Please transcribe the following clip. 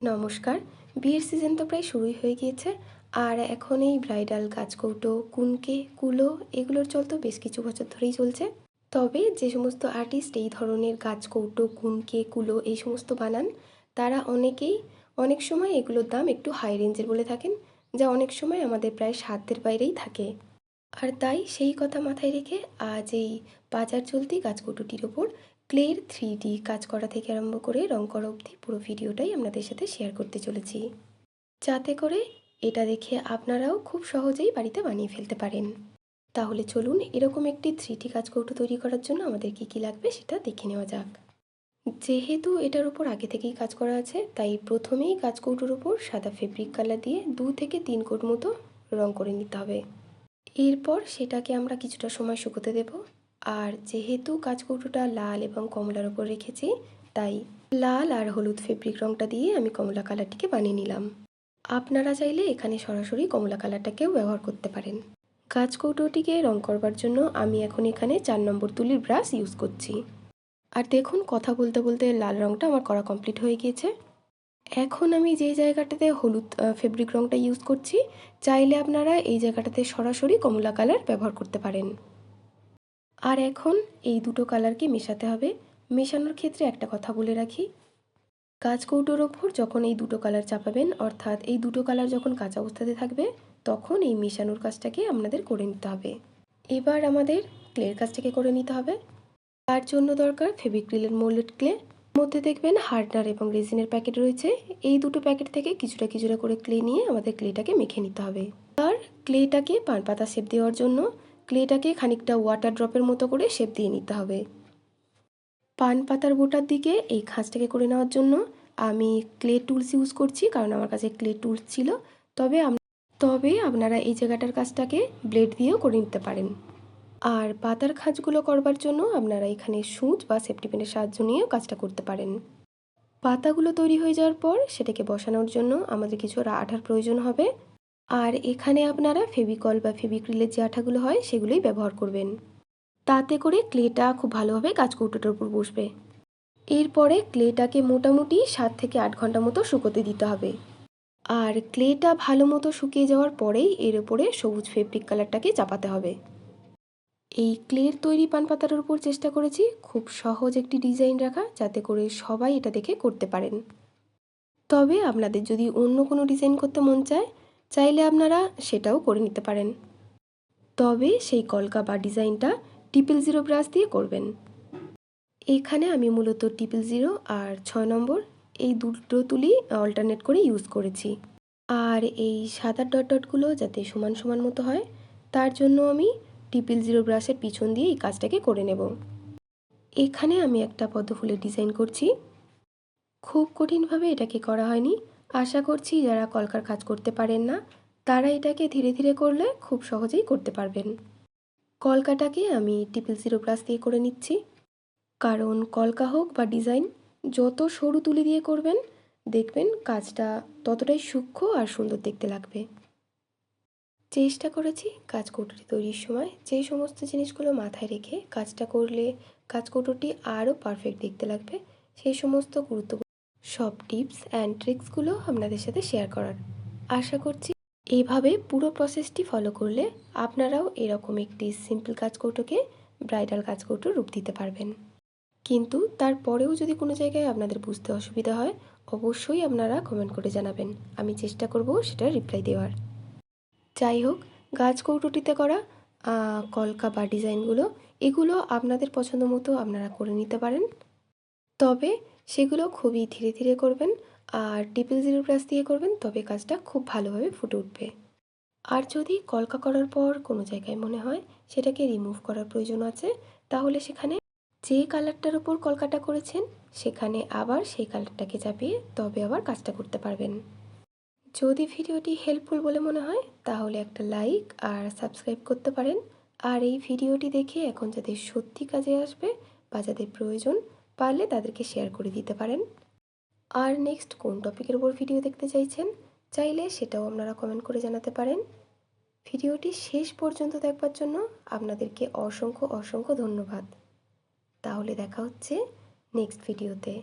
নমস্কার। বিয়ের সিজন তো প্রায় শুরুই হয়ে গিয়েছে। আর এখন এই ব্রাইডাল কাজকৌটো, কুনকে, কুলো এগুলোর চল তো বেশ কিছু বছর ধরেই চলছে। তবে যে সমস্ত আর্টিস্ট এই ধরনের কাজকৌটো, কুনকে, কুলো এই সমস্ত বানান, তারা অনেকেই অনেক সময় এগুলোর দাম একটু হাই রেঞ্জের বলে থাকেন, যা অনেক সময় আমাদের প্রায় সাধ্যের বাইরেই থাকে। আর তাই সেই কথা মাথায় রেখে আজ এই বাজার চলতি কাজকৌটোটির ওপর ক্লের 3D কাজ করা থেকে আরম্ভ করে রং করা অবধি পুরো ভিডিওটাই আপনাদের সাথে শেয়ার করতে চলেছি, যাতে করে এটা দেখে আপনারাও খুব সহজেই বাড়িতে বানিয়ে ফেলতে পারেন। তাহলে চলুন এরকম একটি 3D কাজকৌটো তৈরি করার জন্য আমাদের কী কী লাগবে সেটা দেখে নেওয়া যাক। যেহেতু এটার উপর আগে থেকেই কাজ করা আছে, তাই প্রথমেই কাজকৌটোর উপর সাদা ফেব্রিক কালার দিয়ে 2 থেকে 3 কোট মতো রং করে নিতে হবে। এরপর সেটাকে আমরা কিছুটা সময় শুকোতে দেব। আর যেহেতু কাজকৌটোটা লাল এবং কমলার ওপর রেখেছি, তাই লাল আর হলুদ ফেব্রিক রঙটা দিয়ে আমি কমলা কালারটিকে বানিয়ে নিলাম। আপনারা চাইলে এখানে সরাসরি কমলা কালারটাকেও ব্যবহার করতে পারেন। কাজকৌটোটিকে রং করবার জন্য আমি এখন এখানে 4 নম্বর তুলির ব্রাশ ইউজ করছি। আর দেখুন, কথা বলতে বলতে লাল রঙটা আমার করা কমপ্লিট হয়ে গিয়েছে। এখন আমি যে জায়গাটাতে হলুদ ফেব্রিক রঙটা ইউজ করছি, চাইলে আপনারা এই জায়গাটাতে সরাসরি কমলা কালার ব্যবহার করতে পারেন। আর এখন এই দুটো কালারকে মেশাতে হবে। মেশানোর ক্ষেত্রে একটা কথা বলে রাখি, কাজকৌটোর ওপর যখন এই দুটো কালার চাপাবেন, অর্থাৎ এই দুটো কালার যখন কাঁচা অবস্থাতে থাকবে, তখন এই মেশানোর কাজটাকে আপনাদের করে নিতে হবে। এবার আমাদের ক্লের কাজটাকে করে নিতে হবে। তার জন্য দরকার ফেভিক্রিলের মোল্ডেড ক্লে। মধ্যে দেখবেন হার্ডনার এবং রেজিনের প্যাকেট রয়েছে। এই দুটো প্যাকেট থেকে কিছুটা কিছুটা করে ক্লে নিয়ে আমাদের ক্লেটাকে মেখে নিতে হবে। আর ক্লেটাকে পান পাতা শেপ দেওয়ার জন্য ক্লেটাকে খানিকটা ওয়াটার ড্রপের মতো করে শেপ দিয়ে নিতে হবে। পান পাতার বোটার দিকে এই খাঁজটাকে করে নেওয়ার জন্য আমি ক্লে টুলস ইউজ করছি, কারণ আমার কাছে ক্লে টুলস ছিল। তবে আপনারা এই জায়গাটার কাজটাকে ব্লেড দিয়েও করে নিতে পারেন। আর পাতার খাঁজগুলো করবার জন্য আপনারা এখানে সূচ বা সেফটি পিনের সাহায্য নিয়েও কাজটা করতে পারেন। পাতাগুলো তৈরি হয়ে যাওয়ার পর সেটাকে বসানোর জন্য আমাদের কিছু আঠার প্রয়োজন হবে। আর এখানে আপনারা ফেভিকল বা ফেভিক্রিলের যে আঠাগুলো হয় সেগুলোই ব্যবহার করবেন। তাতে করে ক্লেটা খুব ভালোভাবে কাজকৌটোটার উপর বসবে। এরপরে ক্লেটাকে মোটামুটি 7 থেকে 8 ঘন্টা মতো শুকোতে দিতে হবে। আর ক্লেটা ভালো মতো শুকিয়ে যাওয়ার পরেই এর উপরে সবুজ ফেব্রিক কালারটাকে চাপাতে হবে। এই ক্লের তৈরি পান পাতার উপর চেষ্টা করেছি খুব সহজ একটি ডিজাইন রাখা, যাতে করে সবাই এটা দেখে করতে পারেন। তবে আপনাদের যদি অন্য কোনো ডিজাইন করতে মন চাইলে আপনারা সেটাও করে নিতে পারেন। তবে সেই কলকা বা ডিজাইনটা 000 ব্রাশ দিয়ে করবেন। এখানে আমি মূলত 000 আর 6 নম্বর এই দুটো তুলি অল্টারনেট করে ইউজ করেছি। আর এই সাদা ডটগুলো যাতে সমান সমান মতো হয়, তার জন্য আমি 000 ব্রাশের পিছন দিয়ে এই কাজটাকে করে নেব। এখানে আমি একটা পদ্ম ফুলের ডিজাইন করছি। খুব কঠিনভাবে এটাকে করা হয়নি। আশা করছি যারা কলকার কাজ করতে পারেন না, তারা এটাকে ধীরে ধীরে করলে খুব সহজেই করতে পারবেন। কলকাটাকে আমি 000 ব্রাশ দিয়ে করে নিচ্ছি, কারণ কলকা হোক বা ডিজাইন, যত সরু তুলি দিয়ে করবেন দেখবেন কাজটা ততটাই সূক্ষ্ম আর সুন্দর দেখতে লাগবে। চেষ্টা করেছি কাজকৌটোটি তৈরির সময় যে সমস্ত জিনিসগুলো মাথায় রেখে কাজটা করলে কাজকৌটোটি আরও পারফেক্ট দেখতে লাগবে, সেই সমস্ত গুরুত্বপূর্ণ সব টিপস অ্যান্ড ট্রিক্সগুলো আপনাদের সাথে শেয়ার করার। আশা করছি এইভাবে পুরো প্রসেসটি ফলো করলে আপনারাও এরকম একটি সিম্পল কাজকৌটোকে ব্রাইডাল কাজকৌটোর রূপ দিতে পারবেন। কিন্তু তারপরেও যদি কোনো জায়গায় আপনাদের বুঝতে অসুবিধা হয়, অবশ্যই আপনারা কমেন্ট করে জানাবেন। আমি চেষ্টা করব সেটা রিপ্লাই দেওয়ার। যাই হোক, কাজকৌটোটিতে করা কলকা বা ডিজাইনগুলো, এগুলো আপনাদের পছন্দ মতো আপনারা করে নিতে পারেন। তবে সেগুলো খুবই ধীরে ধীরে করবেন আর 000 ব্রাশ দিয়ে করবেন, তবে কাজটা খুব ভালোভাবে ফুটে উঠবে। আর যদি কলকা করার পর কোনো জায়গায় মনে হয় সেটাকে রিমুভ করার প্রয়োজন আছে, তাহলে সেখানে যে কালারটার উপর কলকাটা করেছেন সেখানে আবার সেই কালারটাকে চাপিয়ে তবে আবার কাজটা করতে পারবেন। যদি ভিডিওটি হেল্পফুল বলে মনে হয় তাহলে একটা লাইক আর সাবস্ক্রাইব করতে পারেন। আর এই ভিডিওটি দেখে এখন যাদের সত্যি কাজে আসবে বা যাদের প্রয়োজন, পারলে তাদেরকে শেয়ার করে দিতে পারেন। আর নেক্সট কোন টপিকের উপর ভিডিও দেখতে চাইলে সেটাও আপনারা কমেন্ট করে জানাতে পারেন। ভিডিওটি শেষ পর্যন্ত দেখবার জন্য আপনাদেরকে অসংখ্য ধন্যবাদ। তাহলে দেখা হচ্ছে নেক্সট ভিডিওতে।